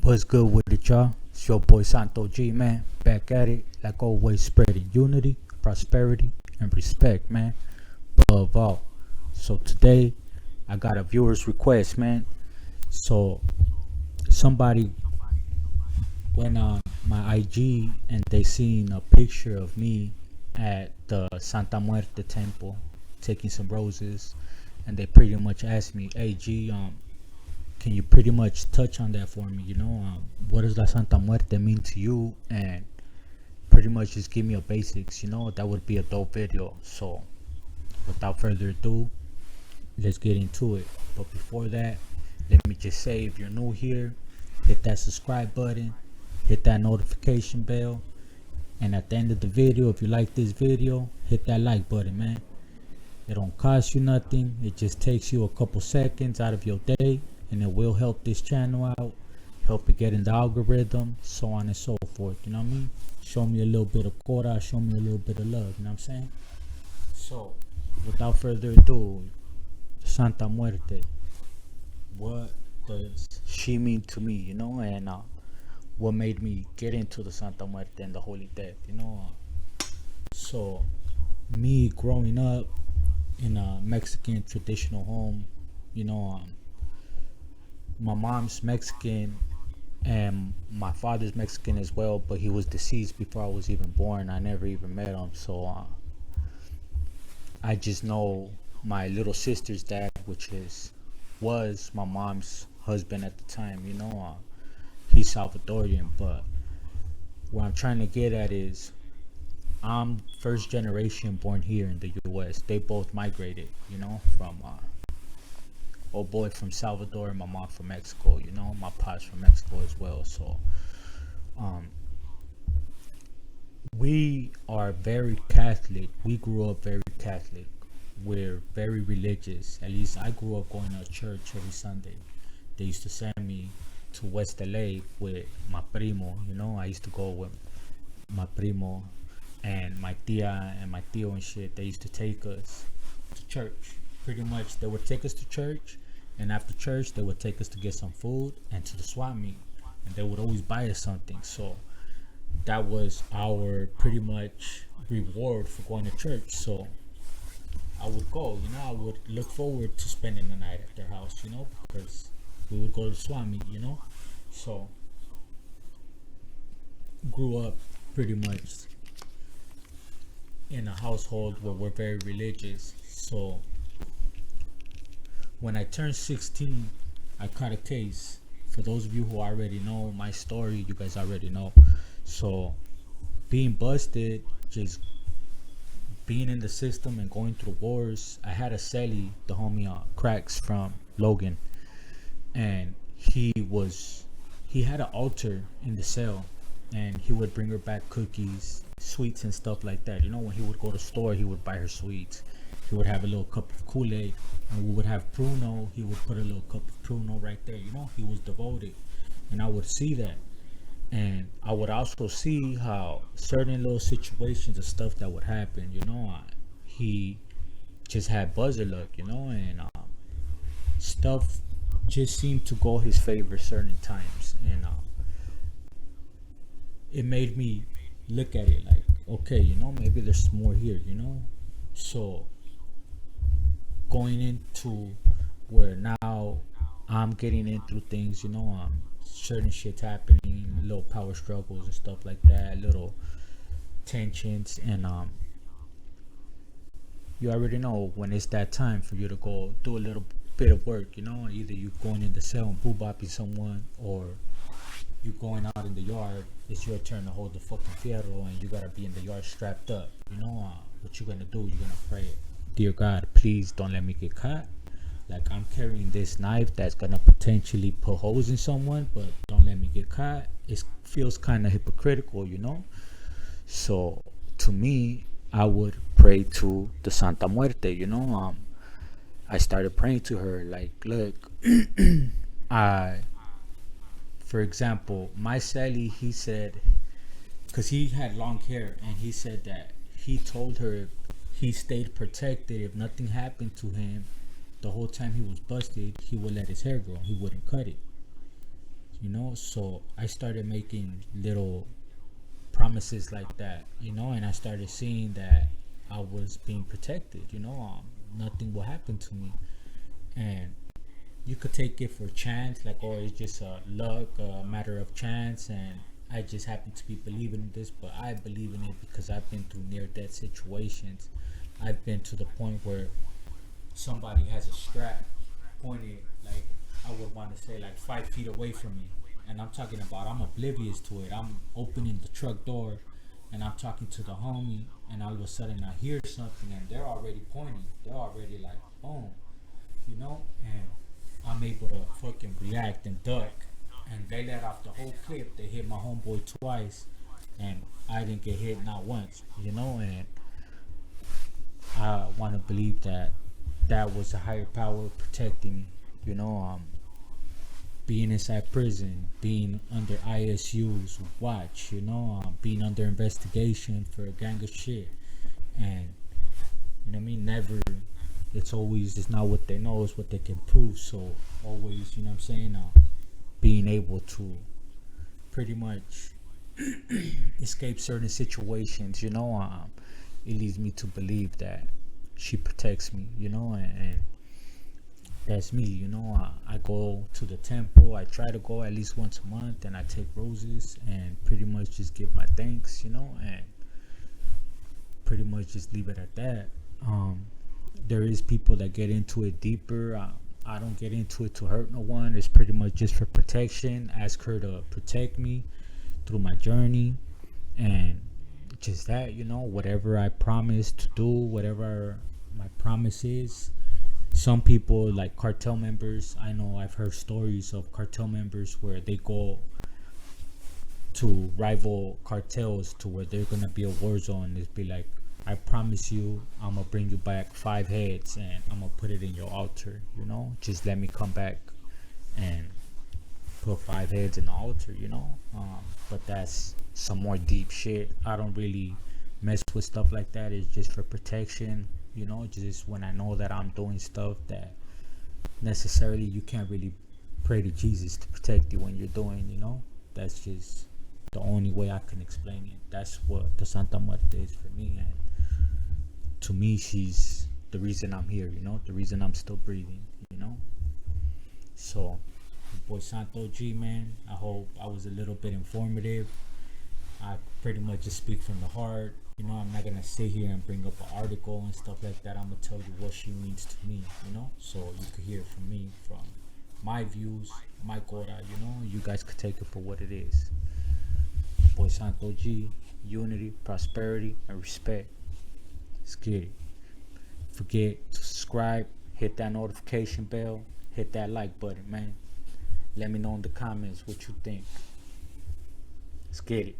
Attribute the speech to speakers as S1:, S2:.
S1: What's good with it, y'all? It's your boy Santo G, man. Back at it, like always, spreading unity, prosperity, and respect, man. Above all. So today, I got a viewer's request, man. So somebody went on my IG and they seen a picture of me at the Santa Muerte temple taking some roses, and they pretty much asked me, "Hey G, can you pretty much touch on that for me? What does La Santa Muerte mean to you? And pretty much just give me a basics. That would be a dope video. So without further ado, let's get into it. But before that, let me just say, if you're new here, hit that subscribe button, hit that notification bell, and at the end of the video, if you like this video, hit that like button, man. It don't cost you nothing. It just takes you a couple seconds out of your day, and it will help this channel out, help it get in the algorithm, so on and so forth. You know what I mean? Show me a little bit of quota, show me a little bit of love. You know what I'm saying? So, without further ado, Santa Muerte. What does she mean to me? And what made me get into the Santa Muerte and the Holy Death? So, me growing up in a Mexican traditional home, my mom's Mexican and my father's Mexican as well, but he was deceased before I was even born. I never even met him. So I just know my little sister's dad, which was my mom's husband at the time. He's Salvadorian, but what I'm trying to get at is I'm first generation born here in the U.S. They both migrated, from old boy from Salvador and my mom from Mexico. My pops from Mexico as well. So we are very Catholic. We grew up very Catholic. We're very religious. At least I grew up going to church every Sunday. They used to send me to West LA with my primo. I used to go with my primo and my tia and my tío and shit. They used to take us to church. Pretty much they would take us to church, and after church they would take us to get some food and to the swap meet, and they would always buy us something. So that was our pretty much reward for going to church. So I would go, I would look forward to spending the night at their house, because we would go to swap meet, So grew up pretty much in a household where we're very religious. So when I turned 16, I caught a case. For those of you who already know my story, you guys already know. So being busted, just being in the system and going through wars, I had a celly, the homie Cracks from Logan, and he had an altar in the cell, and he would bring her back cookies, sweets and stuff like that. When he would go to the store, he would buy her sweets. He would have a little cup of Kool-Aid, and we would have Pruno. He would put a little cup of Pruno right there. He was devoted, and I would see that. And I would also see how certain little situations and stuff that would happen, he just had buzzer luck, and stuff just seemed to go his favor certain times. And it made me look at it like, okay, maybe there's more here, So going into where now I'm getting into things, certain shit's happening, little power struggles and stuff like that, little tensions, and you already know when it's that time for you to go do a little bit of work. Either you going in the cell and boo-bopping someone, or you going out in the yard. It's your turn to hold the fucking fierro, and you gotta be in the yard strapped up. What you gonna do? You're gonna pray, dear God, please don't let me get caught. Like, I'm carrying this knife that's gonna potentially put holes in someone, but don't let me get caught. It feels kind of hypocritical, So to me, I would pray to the Santa Muerte. I started praying to her, like, look, for example, my celly, he said, because he had long hair, and he said that he told her if he stayed protected, if nothing happened to him the whole time he was busted, he would let his hair grow. He wouldn't cut it. So I started making little promises like that, and I started seeing that I was being protected. Nothing will happen to me, and you could take it for chance, like, oh, it's just a luck, a matter of chance, and I just happen to be believing in this. But I believe in it because I've been through near-death situations. I've been to the point where somebody has a strap pointed, like, I would want to say, like 5 feet away from me, and I'm talking about I'm oblivious to it. I'm opening the truck door, and I'm talking to the homie, and all of a sudden I hear something, and they're already pointing. They're already like, boom, and I'm able to fucking react and duck. And they let off the whole clip. They hit my homeboy twice, and I didn't get hit not once, and I want to believe that that was a higher power protecting me, being inside prison, being under ISU's watch, being under investigation for a gang of shit. And, never, it's not what they know, it's what they can prove. So always, being able to pretty much escape certain situations, it leads me to believe that she protects me, and that's me, I go to the temple. I try to go at least once a month, and I take roses and pretty much just give my thanks, and pretty much just leave it at that. There is people that get into it deeper. I don't get into it to hurt no one. It's pretty much just for protection. Ask her to protect me through my journey, and just that, whatever I promise to do, whatever my promise is. Some people, like cartel members, I know I've heard stories of cartel members where they go to rival cartels to where they're gonna be a war zone. It's be like, I promise you, I'm gonna bring you back 5 heads, and I'm gonna put it in your altar. Just let me come back and put 5 heads in the altar. But that's some more deep shit. I don't really mess with stuff like that. It's just for protection. Just when I know that I'm doing stuff that necessarily you can't really pray to Jesus to protect you when you're doing. That's just the only way I can explain it. That's what the Santa Muerte is for me, and to me, she's the reason I'm here. The reason I'm still breathing. So, boy Santo G, man, I hope I was a little bit informative. I pretty much just speak from the heart. I'm not gonna sit here and bring up an article and stuff like that. I'm gonna tell you what she means to me, so you could hear from me, from my views, my cora. You guys could take it for what it is. Boy Santo G, unity, prosperity, and respect. Let's get it. Forget to subscribe, hit that notification bell, hit that like button, man. Let me know in the comments what you think. Let's get it.